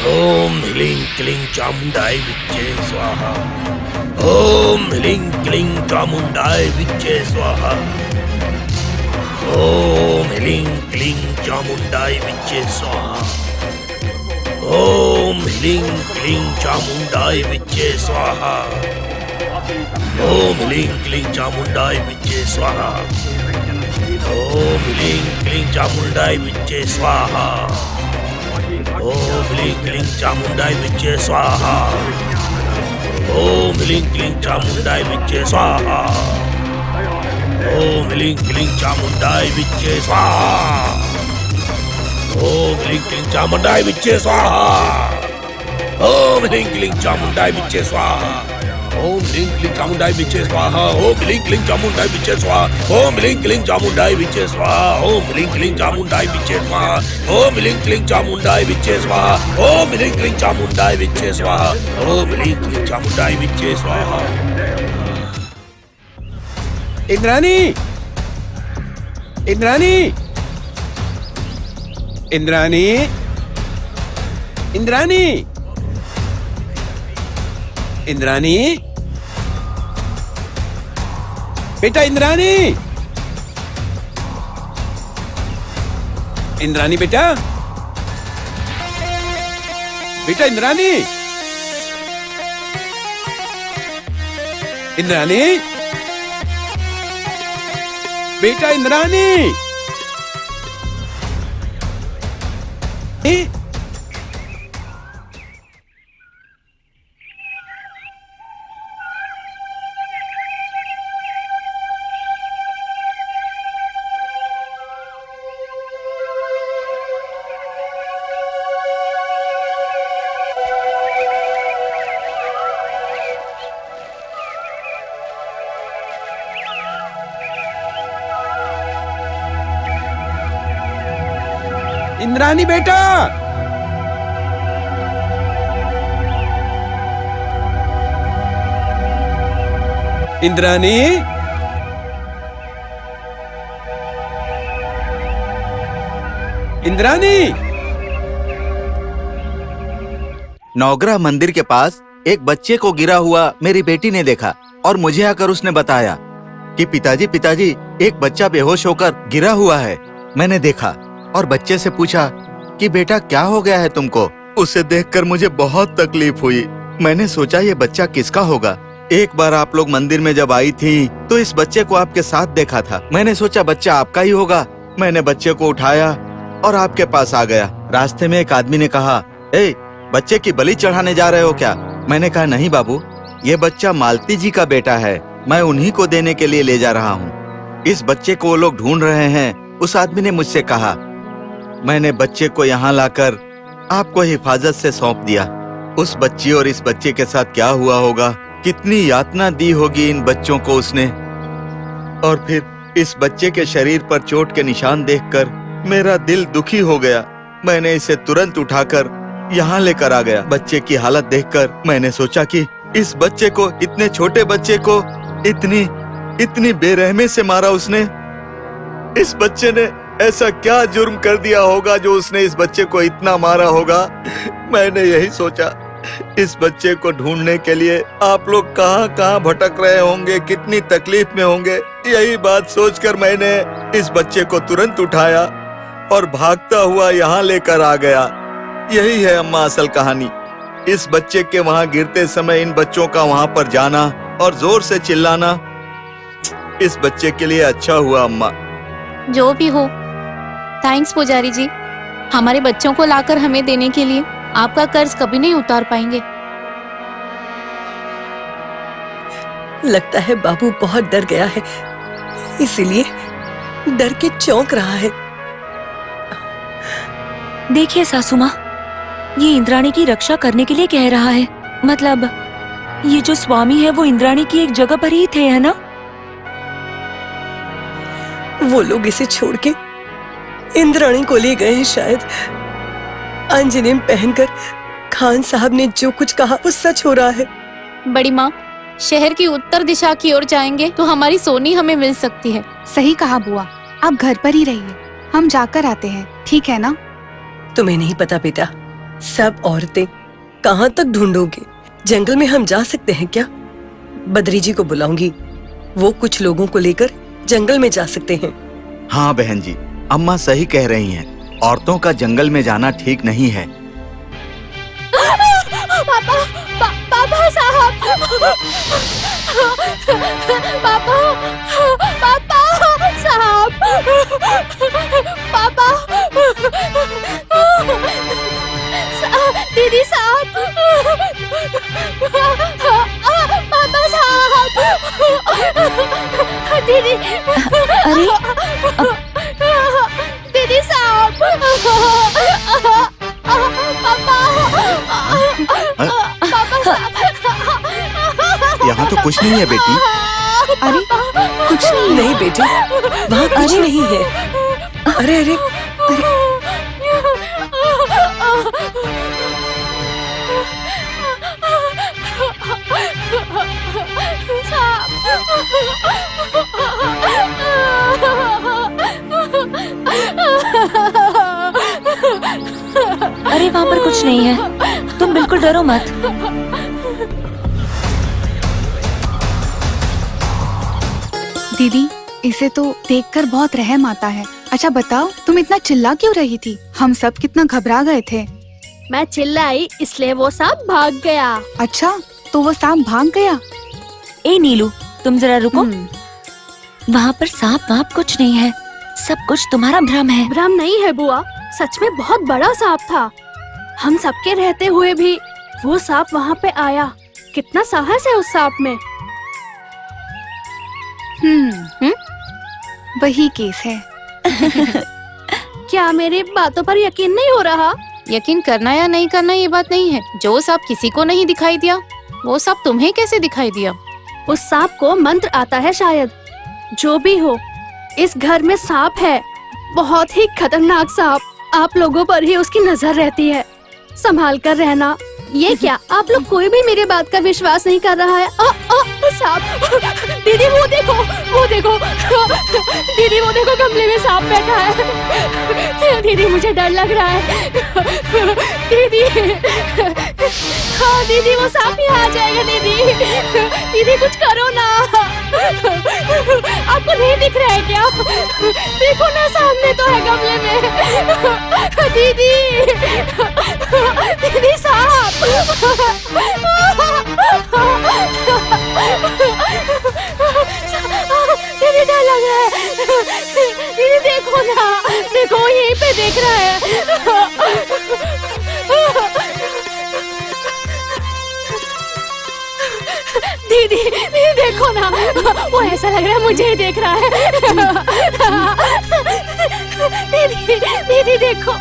ओम ह्लीं क्लीं चामुंडाय विच्चे स्वाहा। ओम ह्लीं क्लीं चामुंडाय विच्चे स्वाहा। ओम ह्लीं क्लीं चामुंडाय विच्चे स्वाहा। ओम ह्लीं क्लीं चामुंडाय विच्चे स्वाहा। ओम ह्लीं क्लीं चामुंडाय विच्चे स्वाहा। ओम ह्लीं क्लीं चामुंडाय विच्चे स्वाहा। ओम ह्लीं क्लीं चामुंडाय विच्चे स्वाहा। ओम ह्लीं क्लीं चामुंडाय विच्चे स्वाहा। ओम ह्लीं क्लीं चामुंडाय विच्चे स्वाहा। ओम ह्लीं क्लीं चामुंडाय विच्चे स्वाहा। ओम ह्लीं क्लीं चामुंडाय विच्चे स्वाहा। ओम ह्लीं क्लीं चामुंडाय विच्चे स्वाहा। ओम ह्लीं क्लीं चामुंडाय विच्चे स्वाहा। ओम ह्लीं क्लीं चामुंडाय विच्चे स्वाहा। ओम ह्लीं क्लीं चामुंडाय विच्चे स्वाहा। ओम ह्लीं क्लीं चामुंडाय विच्चे स्वाहा। ओम ह्लीं क्लीं चामुंडाय विच्चे स्वाहा। ओम ह्लीं क्लीं चामुंडाय विच्चे स्वाहा। इंद्राणी, इंद्राणी, इंद्राणी, इंद्राणी, इंद्राणी, बेटा इंद्राणी, इंद्राणी बेटा, बेटा इंद्राणी, इंद्राणी, बेटा इंद्राणी, इंद्राणी बेटा, इंद्राणी, इंद्राणी। नवग्रह मंदिर के पास एक बच्चे को गिरा हुआ मेरी बेटी ने देखा और मुझे आकर उसने बताया कि पिताजी पिताजी एक बच्चा बेहोश होकर गिरा हुआ है। मैंने देखा और बच्चे से पूछा कि बेटा क्या हो गया है तुमको। उसे देखकर मुझे बहुत तकलीफ हुई। मैंने सोचा ये बच्चा किसका होगा। एक बार आप लोग मंदिर में जब आई थी तो इस बच्चे को आपके साथ देखा था। मैंने सोचा बच्चा आपका ही होगा। मैंने बच्चे को उठाया और आपके पास आ गया। रास्ते में एक आदमी ने कहा, ए, बच्चे की बलि चढ़ाने जा रहे हो क्या? मैंने कहा नहीं बाबू, ये बच्चा मालती जी का बेटा है, मैं उन्हीं को देने के लिए ले जा रहा हूँ। इस बच्चे को वो लोग ढूंढ रहे हैं। उस आदमी ने मुझसे कहा। मैंने बच्चे को यहाँ लाकर आपको हिफाजत से सौंप दिया। उस बच्ची और इस बच्चे के साथ क्या हुआ होगा, कितनी यातना दी होगी इन बच्चों को उसने। और फिर इस बच्चे के शरीर पर चोट के निशान देखकर मेरा दिल दुखी हो गया। मैंने इसे तुरंत उठाकर यहाँ लेकर आ गया। बच्चे की हालत देखकर मैंने सोचा कि इस बच्चे को, इतने छोटे बच्चे को इतनी बेरहमी से मारा उसने। इस बच्चे ने ऐसा क्या जुर्म कर दिया होगा जो उसने इस बच्चे को इतना मारा होगा। मैंने यही सोचा, इस बच्चे को ढूंढने के लिए आप लोग कहाँ कहाँ भटक रहे होंगे, कितनी तकलीफ में होंगे। यही बात सोचकर मैंने इस बच्चे को तुरंत उठाया और भागता हुआ यहाँ लेकर आ गया। यही है अम्मा असल कहानी। इस बच्चे के वहाँ गिरते समय इन बच्चों का वहाँ पर जाना और जोर से चिल्लाना इस बच्चे के लिए अच्छा हुआ अम्मा। जो भी हो, थैंक्स पुजारी जी, हमारे बच्चों को लाकर हमें देने के लिए। आपका कर्ज कभी नहीं उतार पाएंगे। लगता है बाबू बहुत डर गया है, इसीलिए डर के चौंक रहा है। देखिए सासू माँ, ये इंद्राणी की रक्षा करने के लिए कह रहा है। मतलब ये जो स्वामी है वो इंद्राणी की एक जगह पर ही थे, है ना? वो लोग इसे छोड़ के इंद्राणी को ले गए हैं शायद। अंजनेम पहनकर खान साहब ने जो कुछ कहा वो सच हो रहा है। बड़ी माँ, शहर की उत्तर दिशा की ओर जाएंगे तो हमारी सोनी हमें मिल सकती है। सही कहा बुआ, आप घर पर ही रहिए, हम जाकर आते हैं, ठीक है ना? तुम्हें नहीं पता बेटा, सब औरतें कहाँ तक ढूंढोगे? जंगल में हम जा सकते हैं क्या? बद्री जी को बुलाऊंगी, वो कुछ लोगों को लेकर जंगल में जा सकते हैं। हाँ बहन जी, अम्मा सही कह रही हैं। औरतों का जंगल में जाना ठीक नहीं है। पापा साहब, पापा, पापा साहब, पापा, दीदी साहब, पापा साहब, दीदी, अरे दीदी साहब, पापा, यहाँ तो कुछ नहीं है बेटी। अरे कुछ नहीं। नहीं बेटी, वहाँ कुछ नहीं है। अरे अरे अरे वहाँ पर कुछ नहीं है, तुम बिल्कुल डरो मत। दीदी, इसे तो देखकर बहुत रहम आता है। अच्छा बताओ, तुम इतना चिल्ला क्यों रही थी? हम सब कितना घबरा गए थे। मैं चिल्लाई इसलिए वो सांप भाग गया। अच्छा, तो वो सांप भाग गया? ए नीलू, तुम जरा रुको। वहाँ पर सांप वाप कुछ नहीं है, सब कुछ तुम्हारा भ्रम है। भ्रम नहीं है बुआ, सच में बहुत बड़ा सांप था। हम सबके रहते हुए भी वो सांप वहाँ पे आया। कितना साहस है उस सांप में। वही केस है। क्या मेरी बातों पर यकीन नहीं हो रहा? यकीन करना या नहीं करना ये बात नहीं है। जो सांप किसी को नहीं दिखाई दिया, वो सांप तुम्हें कैसे दिखाई दिया? उस सांप को मंत्र आता है शायद। जो भी हो, इस घर में सांप है, बहुत ही खतरनाक सांप। आप लोगों पर ही उसकी नजर रहती है, संभाल कर रहना। ये क्या, आप लोग कोई भी मेरी बात का विश्वास नहीं कर रहा है? सांप! दीदी वो देखो, वो देखो, दीदी वो देखो, गमले में सांप बैठा है। दीदी मुझे डर लग रहा है। दीदी, हाँ दीदी, वो सांप ही आ जाएगा। दीदी, दीदी कुछ करो ना। आपको नहीं दिख रहा है क्या? देखो ना, सामने तो है गमले में। दीदी, दीदी सांप! दीदी डर लग रहा है। दीदी देखो ना, देखो यहीं पे देख रहा है। दीदी, दीदी देखो ना, वो ऐसा लग रहा है मुझे ही देख रहा है। दीदी, दीदी देखो।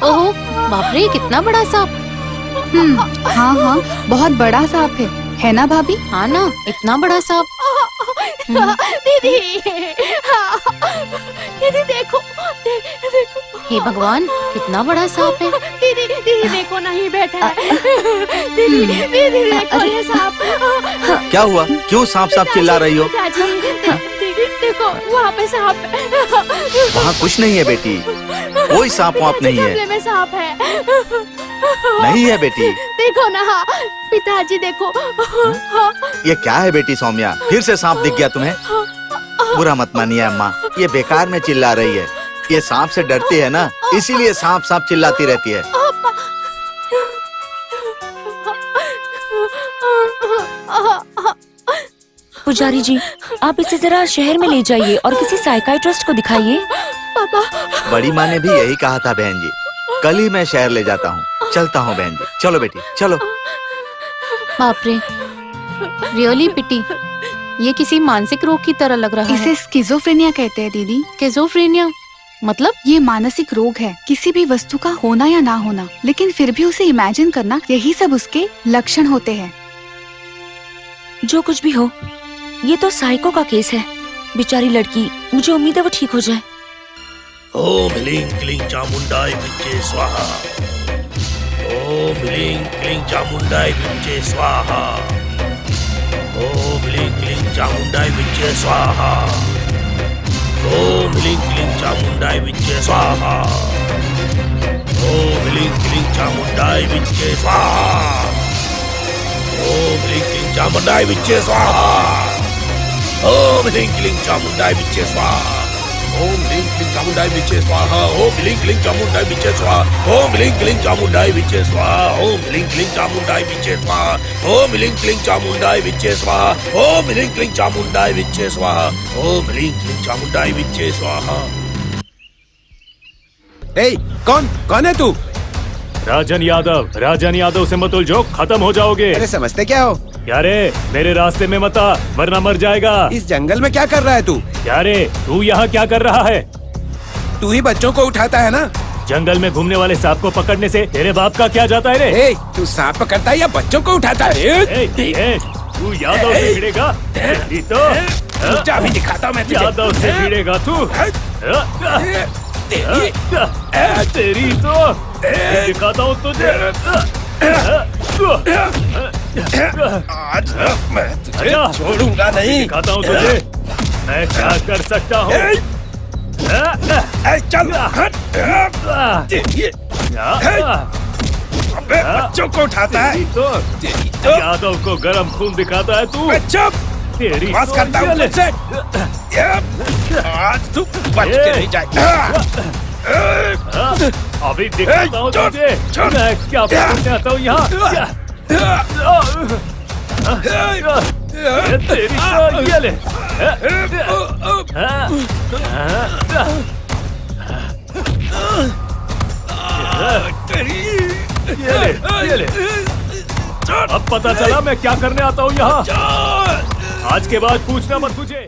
ओह बाप रे, कितना बड़ा सांप! हाँ हाँ, बहुत बड़ा सांप है ना भाभी? हाँ ना, इतना बड़ा सांप। दीदी, दीदी देखो, देखो। हे भगवान, कितना बड़ा सांप है। दीदी, दीदी देखो ना, ही बैठा है। दीदी, दीदी देखो ये सांप। क्या हुआ? क्यों सांप सांप चिल्ला रही हो? दीदी देखो, वहाँ पे सांप है। वहाँ कुछ नहीं है बेटी, कोई सांप वाप नहीं है। गमले में सांप है। नहीं है बेटी। देखो ना, पिताजी देखो। ये क्या है बेटी सौम्या, फिर से सांप दिख गया तुम्हें? बुरा मत मानिए अम्मा, ये बेकार में चिल्ला रही है। ये सांप से डरती है ना, इसीलिए सांप सांप चिल्लाती रहती है। पुजारी जी, आप इसे जरा शहर में ले जाइए और किसी साइकाइट्रिस्ट को दिखाइए। पापा, बड़ी माँ ने भी यही कहा था बहन जी। कल ही मैं शहर ले जाता हूँ। चलता हूँ बहन जी, चलो बेटी चलो। बाप रे, रियली पिटी। ये किसी मानसिक रोग की तरह लग रहा है। इसे स्किज़ोफ्रेनिया कहते हैं दीदी। स्किज़ोफ्रेनिया मतलब? ये मानसिक रोग है, किसी भी वस्तु का होना या ना होना, लेकिन फिर भी उसे इमेजिन करना, यही सब उसके लक्षण होते हैं। जो कुछ भी हो, ये तो साइको का केस है। बेचारी लड़की, मुझे उम्मीद है वो ठीक हो जाए। ओम ह्लीं क्लीं चामुंडाय विच्चे स्वाहा। ओम ह्लीं क्लीं चामुंडाय विच्चे स्वाहा। ओम ह्लीं क्लीं चामुंडाय विच्चे स्वाहा। ओम ह्लीं क्लीं चामुंडाय विच्चे स्वाहा। ओम ह्रीं क्लीं चामुंडाय विच्चे स्वाहा ओम ह्रीं क्लीं चामुंडाय विच्चे स्वाहा ओम ह्रीं क्लीं चामुंडाय विच्चे स्वाहा ओम ह्रीं क्लीं चामुंडाय विच्चे स्वाहा ओम ह्रीं क्लीं चामुंडाय विच्चे स्वाहा ओम ह्रीं क्लीं चामुंडाय विच्चे स्वाहा ओम ह्रीं क्लीं चामुंडाय विच्चे स्वाहा ओम ह्रीं क्लीं चामुंडाय विच्चे स्वाहा ओम ह्रीं क्लीं चामुंडाय विच्चे स्वाहा ओम ह्रीं क्लीं चामुंडाय विच्चे स्वाहा। ए, कौन है तू? राजन यादव से मत उलझो, खत्म हो जाओगे। अरे समझते क्या हो? क्या रे, मेरे रास्ते में मत आ वरना मर जाएगा। इस जंगल में क्या कर रहा है तू? क्या रे, तू यहाँ क्या कर रहा है? तू ही बच्चों को उठाता है ना? जंगल में घूमने वाले सांप को पकड़ने से तेरे बाप का क्या जाता है रे? ए, तू सांप पकड़ता है या बच्चों को उठाता है? तू यादव से भिड़ेगा? तो अभी दिखाता हूँ मैं तुझे। यादव से भिड़ेगा तू? तेरी तो दिखाता हूँ तुझे। आज मैं तुझे छोड़ूंगा नहीं। दिखाता हूँ तुझे मैं क्या कर सकता हूँ। चल अबे बच्चों को उठाता है। तो यादव को गरम खून दिखाता है तू। चुप, तेरी बस करता हूँ तुझसे। आज तू बच के नहीं जाएगा। अभी दिखाता हूँ तुझे मैं क्या करने आता हूँ यहाँ। तेरी तो ये ले। ये ले। अब पता चला मैं क्या करने आता हूँ यहाँ। आज के बाद पूछना मत तुझे।